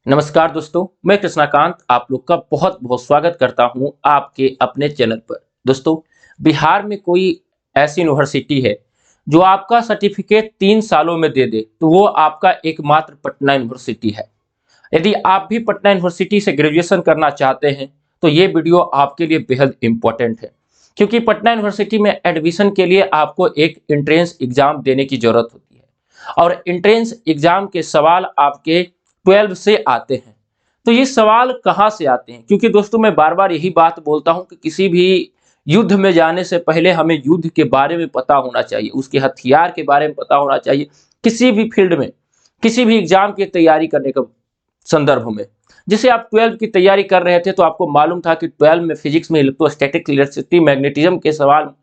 नमस्कार दोस्तों, मैं कृष्णाकांत आप लोग का बहुत बहुत स्वागत करता हूं आपके अपने चैनल पर। दोस्तों, बिहार में कोई ऐसी यूनिवर्सिटी है जो आपका सर्टिफिकेट 3 सालों में दे दे तो वो आपका एकमात्र पटना यूनिवर्सिटी है। यदि आप भी पटना यूनिवर्सिटी से ग्रेजुएशन करना चाहते हैं तो ये वीडियो आपके लिए बेहद इंपॉर्टेंट है, क्योंकि पटना यूनिवर्सिटी में एडमिशन के लिए आपको एक एंट्रेंस एग्जाम देने की जरूरत होती है और एंट्रेंस एग्जाम के सवाल आपके 12 से आते हैं। तो ये सवाल कहाँ से आते हैं? क्योंकि दोस्तों मैं बार बार यही बात बोलता हूँ कि किसी भी युद्ध में जाने से पहले हमें युद्ध के बारे में पता होना चाहिए, उसके हथियार के बारे में पता होना चाहिए। किसी भी फील्ड में, किसी भी एग्जाम की तैयारी करने का संदर्भ में, जैसे आप 12 की तैयारी कर रहे थे तो आपको मालूम था कि 12 में फिजिक्स में इलेक्ट्रोस्टैटिक, इलेक्ट्रिसिटी, मैग्नेटिज्म के सवाल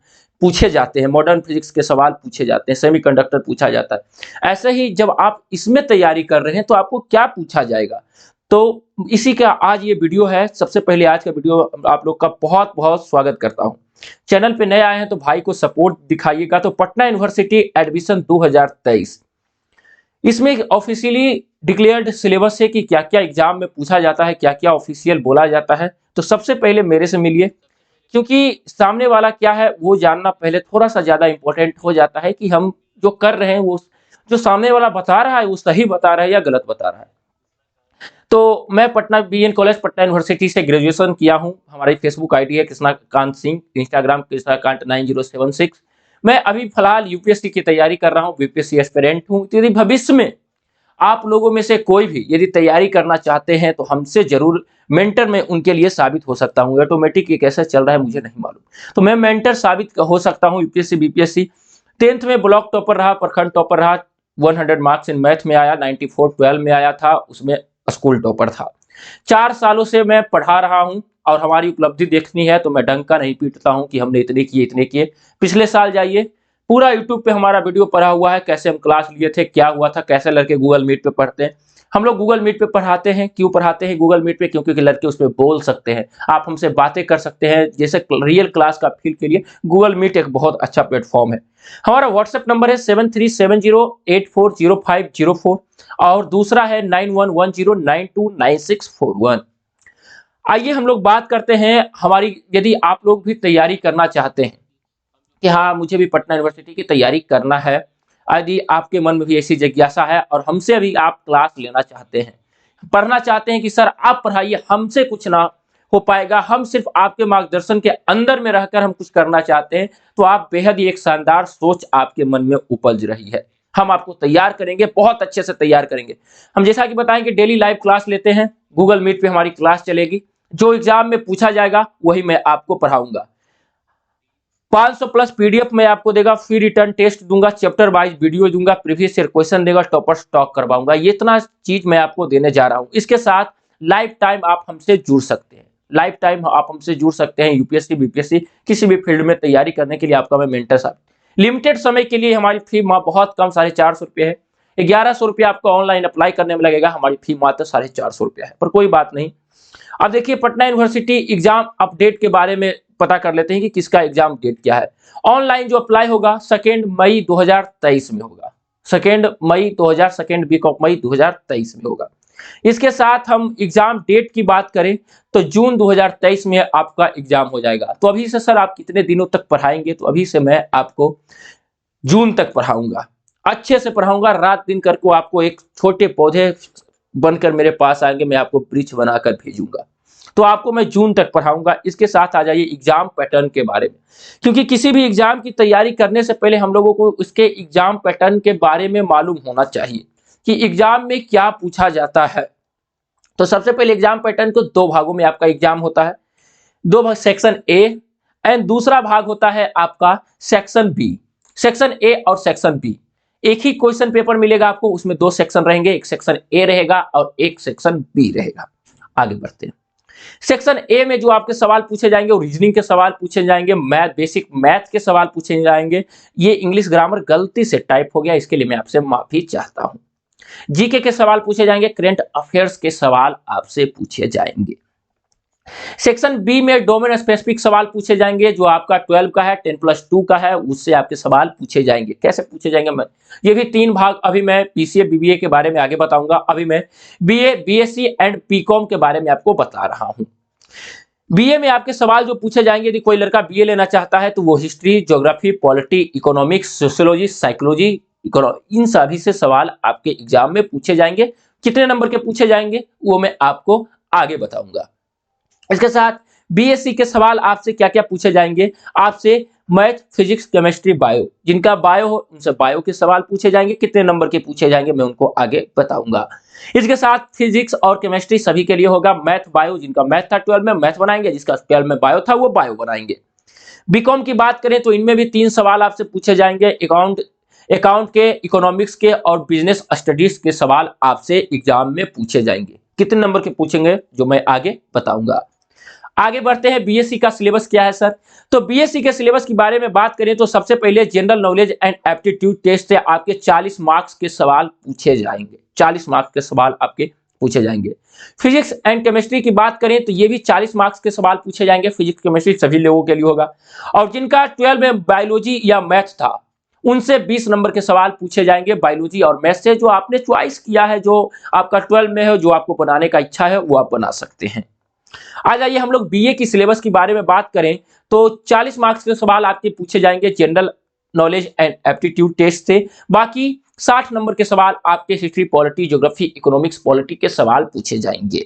पूछे जाते हैं, मॉडर्न फिजिक्स के सवाल पूछे जाते हैं, सेमीकंडक्टर पूछा जाता है। ऐसे ही जब आप इसमें तैयारी कर रहे हैं तो आपको क्या पूछा जाएगा, तो इसी का आज ये वीडियो है। सबसे पहले आज का वीडियो आप लोग का बहुत बहुत स्वागत करता हूँ। चैनल पे नए आए हैं तो भाई को सपोर्ट दिखाइएगा। तो पटना यूनिवर्सिटी एडमिशन 2023, इसमें ऑफिशियली डिक्लेयर्ड सिलेबस है कि क्या क्या एग्जाम में पूछा जाता है, क्या क्या ऑफिशियल बोला जाता है। तो सबसे पहले मेरे से मिलिए, क्योंकि सामने वाला क्या है वो जानना पहले थोड़ा सा ज्यादा इंपॉर्टेंट हो जाता है कि हम जो कर रहे हैं वो जो सामने वाला बता रहा है वो सही बता रहा है या गलत बता रहा है। तो मैं Patna BN college Patna university से ग्रेजुएशन किया हूं। हमारी फेसबुक आईडी है कृष्णाकांत सिंह, इंस्टाग्राम कृष्णाकांत 9076। मैं अभी फिलहाल यूपीएससी की तैयारी कर रहा हूं, बीपीएससी एस्पिरेंट हूं। तो यदि भविष्य में आप लोगों में से कोई भी यदि तैयारी करना चाहते हैं तो हमसे जरूर, मेंटर में उनके लिए साबित हो सकता हूं। ऑटोमेटिक ये कैसे चल रहा है मुझे नहीं मालूम, तो मैं मेंटर साबित हो सकता हूं। यूपीएससी बीपीएससी 10th में ब्लॉक टॉपर रहा, प्रखंड टॉपर रहा, 100 मार्क्स इन मैथ में आया, 94 12 में आया था, उसमें स्कूल टॉपर था। 4 सालों से मैं पढ़ा रहा हूं और हमारी उपलब्धि देखनी है तो मैं डंका नहीं पीटता हूं कि हमने इतने किए इतने किए। पिछले साल जाइए, पूरा यूट्यूब पे हमारा वीडियो पड़ा हुआ है, कैसे हम क्लास लिए थे, क्या हुआ था, कैसे लड़के गूगल मीट पे पढ़ते हैं। हम लोग गूगल मीट पे पढ़ाते हैं। क्यों पढ़ाते हैं गूगल मीट पे? क्योंकि लड़के उसमें बोल सकते हैं, आप हमसे बातें कर सकते हैं। जैसे रियल क्लास का फील के लिए गूगल मीट एक बहुत अच्छा प्लेटफॉर्म है। हमारा व्हाट्सएप नंबर है 7370840504 और दूसरा है 9110929641। आइए हम लोग बात करते हैं हमारी, यदि आप लोग भी तैयारी करना चाहते हैं कि हाँ मुझे भी पटना यूनिवर्सिटी की तैयारी करना है, यदि आपके मन में भी ऐसी जिज्ञासा है और हमसे अभी आप क्लास लेना चाहते हैं, पढ़ना चाहते हैं कि सर आप पढ़ाइए, हमसे कुछ ना हो पाएगा, हम सिर्फ आपके मार्गदर्शन के अंदर में रहकर हम कुछ करना चाहते हैं, तो आप बेहद ही एक शानदार सोच आपके मन में उपज रही है। हम आपको तैयार करेंगे, बहुत अच्छे से तैयार करेंगे। हम जैसा कि बताएं कि डेली लाइव क्लास लेते हैं, गूगल मीट पे हमारी क्लास चलेगी। जो एग्जाम में पूछा जाएगा वही मैं आपको पढ़ाऊंगा। 500 प्लस पीडीएफ मैं आपको देगा, फ्री रिटर्न टेस्ट दूंगा, चैप्टर वाइज वीडियो दूंगा, प्रीवियस ईयर क्वेश्चन देगा, टॉपर स्टॉक करवाऊंगा। ये इतना चीज मैं आपको देने जा रहा हूं। इसके साथ लाइफ टाइम आप हमसे जुड़ सकते हैं, लाइफ टाइम आप हमसे जुड़ सकते हैं। यूपीएससी बीपीएससी किसी भी फील्ड में तैयारी करने के लिए आपका मैं मेंटर साहब। लिमिटेड समय के लिए हमारी फी बहुत कम, 450 रुपये है। 1100 रुपये आपको ऑनलाइन अप्लाई करने में लगेगा, हमारी फी मात्र 450 रुपया है, पर कोई बात नहीं। अब देखिए पटना यूनिवर्सिटी एग्जाम अपडेट के बारे में पता कर लेते हैं कि किसका एग्जाम डेट क्या है। ऑनलाइन जो अप्लाई होगा 2 मई 2023 में होगा, 2 वीक ऑफ मई 2023 में होगा। इसके साथ हम एग्जाम डेट की बात करें तो जून 2023 में आपका एग्जाम हो जाएगा। तो अभी से सर आप कितने दिनों तक पढ़ाएंगे? तो अभी से मैं आपको जून तक पढ़ाऊंगा, अच्छे से पढ़ाऊंगा, रात दिन करके आपको एक छोटे पौधे बनकर मेरे पास आएंगे, मैं आपको वृक्ष बनाकर भेजूंगा। तो आपको मैं जून तक पढ़ाऊंगा। इसके साथ आ जाइए एग्जाम पैटर्न के बारे में, क्योंकि किसी भी एग्जाम की तैयारी करने से पहले हम लोगों को उसके एग्जाम पैटर्न के बारे में मालूम होना चाहिए कि एग्जाम में क्या पूछा जाता है। तो सबसे पहले एग्जाम पैटर्न को 2 भागों में आपका एग्जाम होता है। 2 भाग, सेक्शन ए एंड दूसरा भाग होता है आपका सेक्शन बी। सेक्शन ए और सेक्शन बी, एक ही क्वेश्चन पेपर मिलेगा आपको, उसमें 2 सेक्शन रहेंगे, एक सेक्शन ए रहेगा और एक सेक्शन बी रहेगा। आगे बढ़ते हैं। सेक्शन ए में जो आपके सवाल पूछे जाएंगे वो रीजनिंग के सवाल पूछे जाएंगे, बेसिक मैथ के सवाल पूछे जाएंगे। ये इंग्लिश ग्रामर गलती से टाइप हो गया, इसके लिए मैं आपसे माफी चाहता हूं। जीके के सवाल पूछे जाएंगे, करंट अफेयर्स के सवाल आपसे पूछे जाएंगे। सेक्शन बी में डोमेन स्पेसिफिक सवाल पूछे जाएंगे, जो आपका 12 का है, 10+2 का है, उससे आपके सवाल पूछे जाएंगे। कैसे पूछे जाएंगे, मैं ये भी 3 भाग, अभी मैं पीसीए बीबीए के बारे में आगे बताऊंगा। अभी मैं बीए, बीएससी एंड बीकॉम के बारे में आपको बता रहा हूं। बीए में आपके सवाल जो पूछे जाएंगे, यदि कोई लड़का बीए लेना चाहता है तो वो history, geography, polity, economics, sociology, psychology, इन सभी से सवाल आपके एग्जाम में पूछे जाएंगे। कितने नंबर के पूछे जाएंगे वो मैं आपको आगे बताऊंगा। इसके साथ बीएससी के सवाल आपसे क्या क्या पूछे जाएंगे, आपसे मैथ, फिजिक्स, केमिस्ट्री, बायो, जिनका बायो हो उनसे बायो के सवाल पूछे जाएंगे। कितने नंबर के पूछे जाएंगे मैं उनको आगे बताऊंगा। इसके साथ फिजिक्स और केमिस्ट्री सभी के लिए होगा। मैथ, बायो, जिनका मैथ था 12 में मैथ बनाएंगे, जिसका 12 में बायो था वो बायो बनाएंगे। बीकॉम की बात करें तो इनमें भी 3 सवाल आपसे पूछे जाएंगे। अकाउंट के, इकोनॉमिक्स के और बिजनेस स्टडीज के सवाल आपसे एग्जाम में पूछे जाएंगे। कितने नंबर के पूछेंगे जो मैं आगे बताऊंगा। आगे बढ़ते हैं, बीएससी का सिलेबस क्या है सर। तो बीएससी के सिलेबस के बारे में बात करें तो सबसे पहले general knowledge and aptitude test से आपके 40 मार्क्स के सवाल पूछे जाएंगे। 40 मार्क्स के सवाल आपके पूछे जाएंगे। फिजिक्स एंड केमिस्ट्री की बात करें तो ये भी 40 मार्क्स के सवाल पूछे जाएंगे। फिजिक्स, केमिस्ट्री सभी लोगों के लिए होगा। और जिनका 12 में बायोलॉजी या मैथ था उनसे 20 नंबर के सवाल पूछे जाएंगे बायोलॉजी और मैथ से, जो आपने चॉइस किया है, जो आपका 12 में है, जो आपको बनाने का इच्छा है वो आप बना सकते हैं। आ जाइए हम लोग बीए की सिलेबस के बारे में बात करें तो 40 मार्क्स के सवाल आपके पूछे जाएंगे general knowledge and aptitude test से। बाकी 60 नंबर के सवाल आपके history, polity, geography, economics, polity के सवाल पूछे जाएंगे।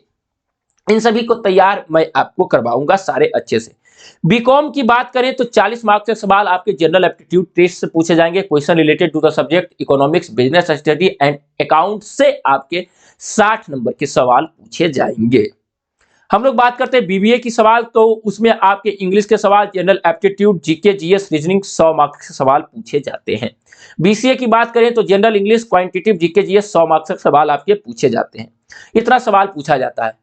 इन सभी को तैयार मैं आपको करवाऊंगा सारे अच्छे से। बीकॉम की बात करें तो 40 मार्क्स के सवाल आपके जनरल एप्टीट्यूड टेस्ट से पूछे जाएंगे। Question related to the subject economics, business study and account से आपके 60 नंबर के सवाल पूछे जाएंगे। हम लोग बात करते हैं बीबीए की सवाल, तो उसमें आपके इंग्लिश के सवाल, general aptitude, GK, GS, reasoning 100 marks के सवाल पूछे जाते हैं। बीसीए की बात करें तो general English, quantitative, GK, GS 100 marks के सवाल आपके पूछे जाते हैं। इतना सवाल पूछा जाता है।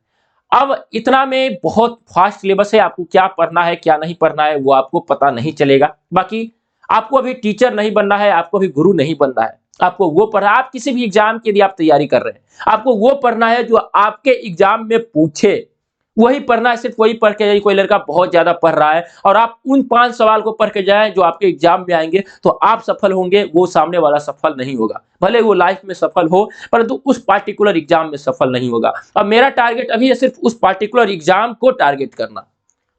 अब इतना में बहुत फास्ट सिलेबस है, आपको क्या पढ़ना है क्या नहीं पढ़ना है वो आपको पता नहीं चलेगा। बाकी आपको अभी टीचर नहीं बनना है, आपको अभी गुरु नहीं बनना है, आपको वो पढ़ा, आप किसी भी एग्जाम के लिए आप तैयारी कर रहे हैं, आपको वो पढ़ना है जो आपके एग्जाम में पूछे, वही पढ़ना है। सिर्फ वही पढ़ के जाइए। कोई लड़का बहुत ज्यादा पढ़ रहा है और आप उन 5 सवाल को पढ़ के जाएं जो आपके एग्जाम में आएंगे तो आप सफल होंगे, वो सामने वाला सफल नहीं होगा। भले वो लाइफ में सफल हो परंतु उस पार्टिकुलर एग्जाम में सफल नहीं होगा। अब मेरा टारगेट अभी है सिर्फ उस पार्टिकुलर एग्जाम को टारगेट करना।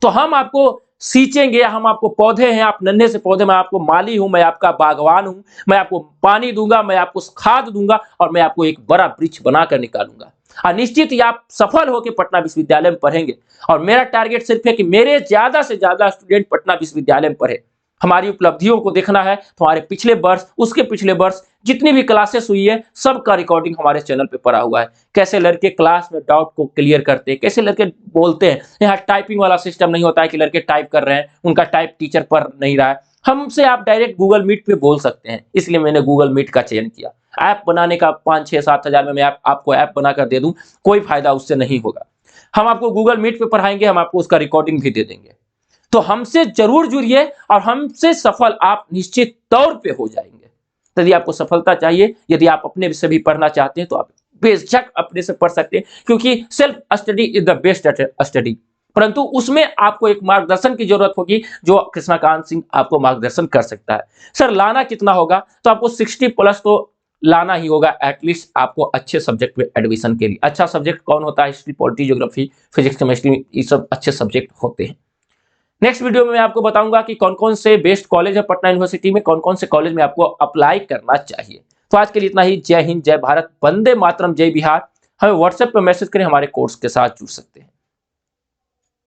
तो हम आपको सींचेंगे, हम आपको पौधे हैं, आप नन्हे से पौधे, मैं आपको माली हूं, मैं आपका बागवान हूं, मैं आपको पानी दूंगा, मैं आपको खाद दूंगा और मैं आपको एक बड़ा वृक्ष बनाकर निकालूंगा। निश्चित ही आप सफल होकर पटना विश्वविद्यालय में पढ़ेंगे। और मेरा टारगेट सिर्फ है कि मेरे ज्यादा से ज्यादा स्टूडेंट पटना विश्वविद्यालय में पढ़े। हमारी उपलब्धियों को देखना है तो हमारे पिछले वर्ष, उसके पिछले वर्ष जितनी भी क्लासेस हुई है सबका रिकॉर्डिंग हमारे चैनल पे पड़ा हुआ है। कैसे लड़के क्लास में डाउट को क्लियर करते हैं, कैसे लड़के बोलते हैं। यहाँ टाइपिंग वाला सिस्टम नहीं होता है कि लड़के टाइप कर रहे हैं, उनका टाइप टीचर पढ़ नहीं रहा है। हमसे आप डायरेक्ट गूगल मीट पे बोल सकते हैं, इसलिए मैंने गूगल मीट का चयन किया। ऐप बनाने का 5-6-7 हजार में मैं आपको ऐप बनाकर दे दूं, कोई फायदा उससे नहीं होगा। हम आपको गूगल मीट पे पढ़ाएंगे, हम आपको उसका रिकॉर्डिंग भी दे देंगे। तो हमसे जरूर जुड़िए और हमसे सफल आप निश्चित तौर पे हो जाएंगे। यदि आपको सफलता चाहिए, यदि आप अपने से भी पढ़ना चाहते हैं तो आप बेशक अपने से पढ़ सकते हैं, क्योंकि self study is the best study. परंतु उसमें आपको एक मार्गदर्शन की जरूरत होगी, जो कृष्णकांत सिंह आपको मार्गदर्शन कर सकता है। सर लाना कितना होगा, तो आपको 60+ तो लाना ही होगा एटलीस्ट, आपको अच्छे सब्जेक्ट में एडमिशन के लिए। अच्छा सब्जेक्ट कौन होता है, history, polity, geography, physics, chemistry, ये सब अच्छे सब्जेक्ट होते हैं। नेक्स्ट वीडियो में मैं आपको बताऊंगा कि कौन कौन से बेस्ट कॉलेज है पटना यूनिवर्सिटी में, कौन कौन से कॉलेज में आपको अप्लाई करना चाहिए। तो आज के लिए इतना ही। जय हिंद, जय भारत, वंदे मातरम, जय बिहार। हमें व्हाट्सएप पर मैसेज करें, हमारे कोर्स के साथ जुड़ सकते हैं।